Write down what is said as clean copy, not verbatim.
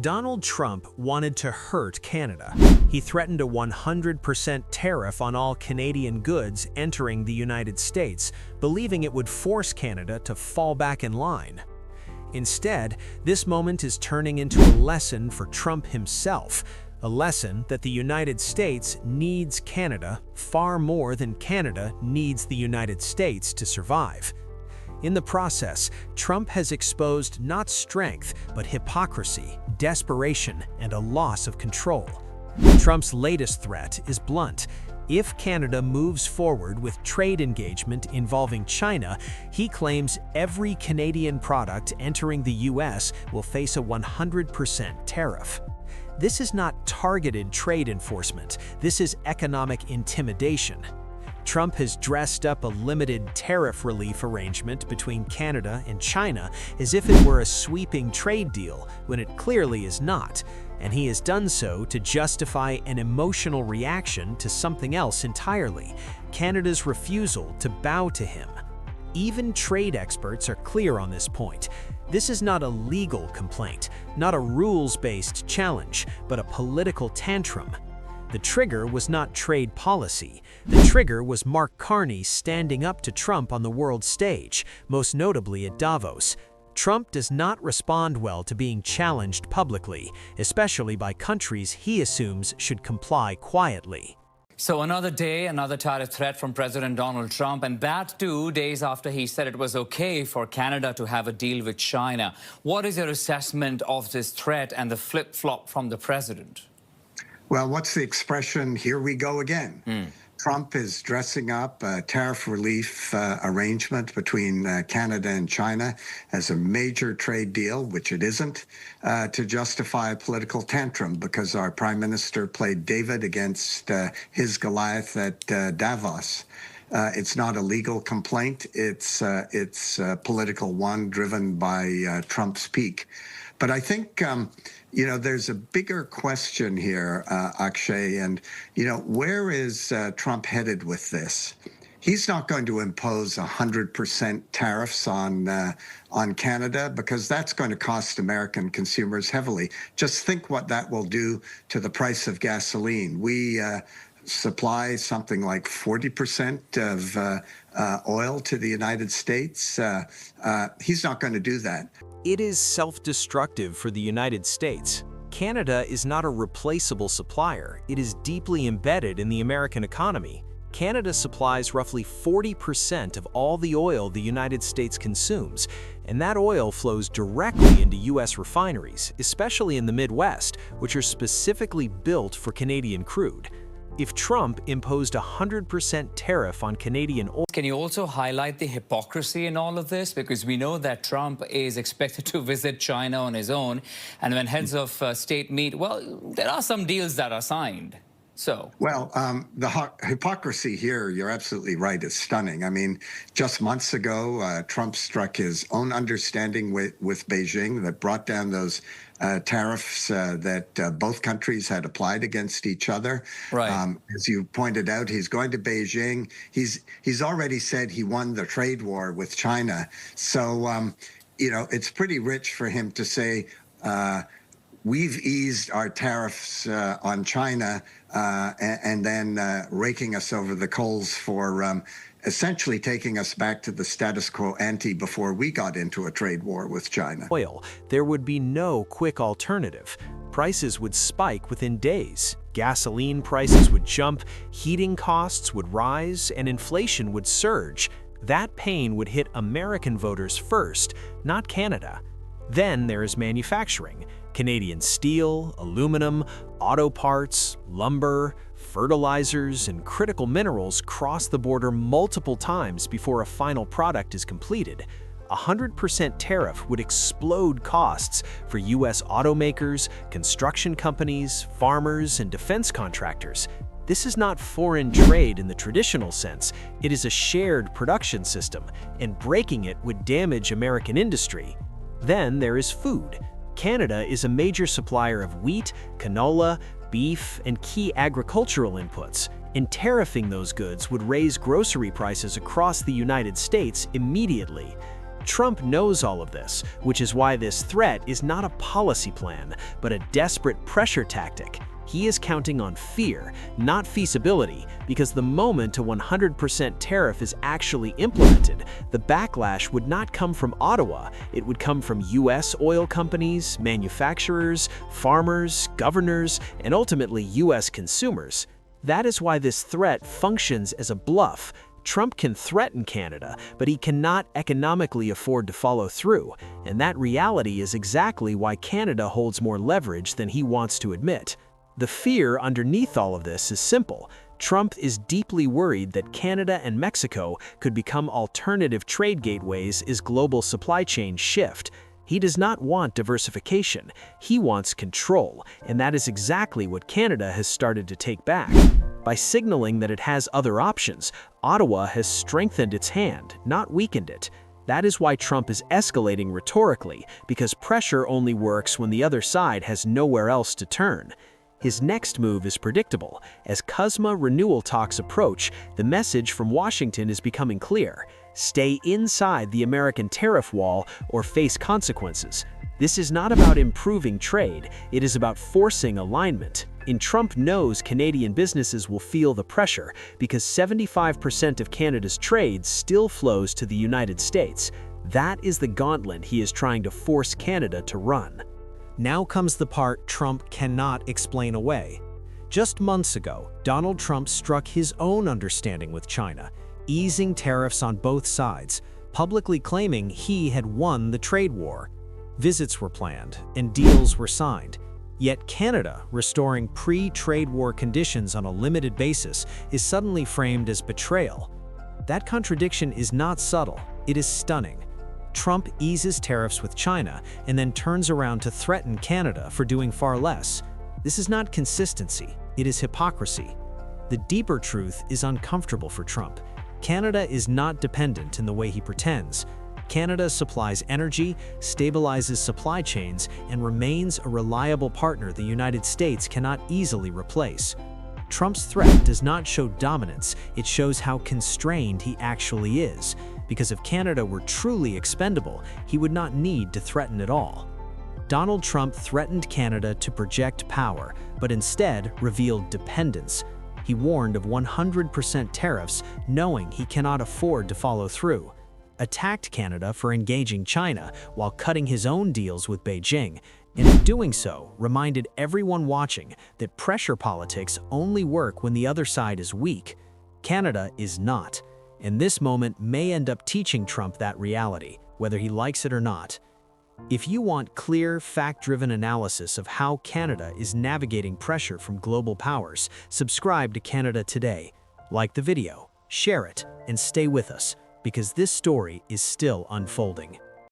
Donald Trump wanted to hurt Canada. He threatened a 100% tariff on all Canadian goods entering the United States, believing it would force Canada to fall back in line. Instead, this moment is turning into a lesson for Trump himself, a lesson that the United States needs Canada far more than Canada needs the United States to survive. In the process, Trump has exposed not strength, but hypocrisy, desperation, and a loss of control. Trump's latest threat is blunt. If Canada moves forward with trade engagement involving China, he claims every Canadian product entering the US will face a 100% tariff. This is not targeted trade enforcement. This is economic intimidation. Trump has dressed up a limited tariff relief arrangement between Canada and China as if it were a sweeping trade deal, when it clearly is not, and he has done so to justify an emotional reaction to something else entirely: Canada's refusal to bow to him. Even trade experts are clear on this point. This is not a legal complaint, not a rules-based challenge, but a political tantrum. The trigger was not trade policy. The trigger was Mark Carney standing up to Trump on the world stage, most notably at Davos. Trump does not respond well to being challenged publicly, especially by countries he assumes should comply quietly. So another day, another tariff threat from President Donald Trump, and that 2 days after he said it was okay for Canada to have a deal with China. What is your assessment of this threat and the flip-flop from the president? Well, what's the expression, here we go again? Trump is dressing up a tariff relief arrangement between Canada and China as a major trade deal, which it isn't, to justify a political tantrum because our prime minister played David against his Goliath at Davos. It's not a legal complaint. It's a political one driven by Trump's peak. But I think, there's a bigger question here, Akshay, and, where is Trump headed with this? He's not going to impose 100% tariffs on Canada because that's going to cost American consumers heavily. Just think what that will do to the price of gasoline. We supply something like 40% of oil to the United States. He's not going to do that. It is self-destructive for the United States. Canada is not a replaceable supplier. It is deeply embedded in the American economy. Canada supplies roughly 40% of all the oil the United States consumes, and that oil flows directly into U.S. refineries, especially in the Midwest, which are specifically built for Canadian crude. If Trump imposed a 100% tariff on Canadian oil... Can you also highlight the hypocrisy in all of this? Because we know that Trump is expected to visit China on his own, and when heads of state meet, well, there are some deals that are signed. So, well, the hypocrisy here, you're absolutely right, is stunning. I mean, just months ago, Trump struck his own understanding with Beijing that brought down those tariffs that both countries had applied against each other. Right. As you pointed out, he's going to Beijing. He's already said he won the trade war with China. So, it's pretty rich for him to say, we've eased our tariffs on China and then raking us over the coals for essentially taking us back to the status quo ante before we got into a trade war with China. There would be no quick alternative. Prices would spike within days. Gasoline prices would jump, heating costs would rise, and inflation would surge. That pain would hit American voters first, not Canada. Then there is manufacturing. Canadian steel, aluminum, auto parts, lumber, fertilizers, and critical minerals cross the border multiple times before a final product is completed. A 100% tariff would explode costs for U.S. automakers, construction companies, farmers, and defense contractors. This is not foreign trade in the traditional sense. It is a shared production system, and breaking it would damage American industry. Then there is food. Canada is a major supplier of wheat, canola, beef, and key agricultural inputs, and tariffing those goods would raise grocery prices across the United States immediately. Trump knows all of this, which is why this threat is not a policy plan, but a desperate pressure tactic. He is counting on fear, not feasibility, because the moment a 100% tariff is actually implemented, the backlash would not come from Ottawa. It would come from US oil companies, manufacturers, farmers, governors, and ultimately US consumers. That is why this threat functions as a bluff. Trump can threaten Canada, but he cannot economically afford to follow through, and that reality is exactly why Canada holds more leverage than he wants to admit. The fear underneath all of this is simple. Trump is deeply worried that Canada and Mexico could become alternative trade gateways as global supply chains shift. He does not want diversification. He wants control, and that is exactly what Canada has started to take back. By signaling that it has other options, Ottawa has strengthened its hand, not weakened it. That is why Trump is escalating rhetorically, because pressure only works when the other side has nowhere else to turn. His next move is predictable. As CUSMA renewal talks approach, the message from Washington is becoming clear. Stay inside the American tariff wall or face consequences. This is not about improving trade, it is about forcing alignment. And Trump knows Canadian businesses will feel the pressure because 75% of Canada's trade still flows to the United States. That is the gauntlet he is trying to force Canada to run. Now comes the part Trump cannot explain away. Just months ago, Donald Trump struck his own understanding with China, easing tariffs on both sides, publicly claiming he had won the trade war. Visits were planned and deals were signed. Yet Canada, restoring pre-trade war conditions on a limited basis, is suddenly framed as betrayal. That contradiction is not subtle, it is stunning. Trump eases tariffs with China and then turns around to threaten Canada for doing far less. This is not consistency, it is hypocrisy. The deeper truth is uncomfortable for Trump. Canada is not dependent in the way he pretends. Canada supplies energy, stabilizes supply chains, and remains a reliable partner the United States cannot easily replace. Trump's threat does not show dominance, it shows how constrained he actually is. Because if Canada were truly expendable, he would not need to threaten at all. Donald Trump threatened Canada to project power, but instead revealed dependence. He warned of 100% tariffs, knowing he cannot afford to follow through. Attacked Canada for engaging China while cutting his own deals with Beijing, and in doing so, reminded everyone watching that pressure politics only work when the other side is weak. Canada is not. And this moment may end up teaching Trump that reality, whether he likes it or not. If you want clear, fact-driven analysis of how Canada is navigating pressure from global powers, subscribe to Canada Today. Like the video, share it, and stay with us, because this story is still unfolding.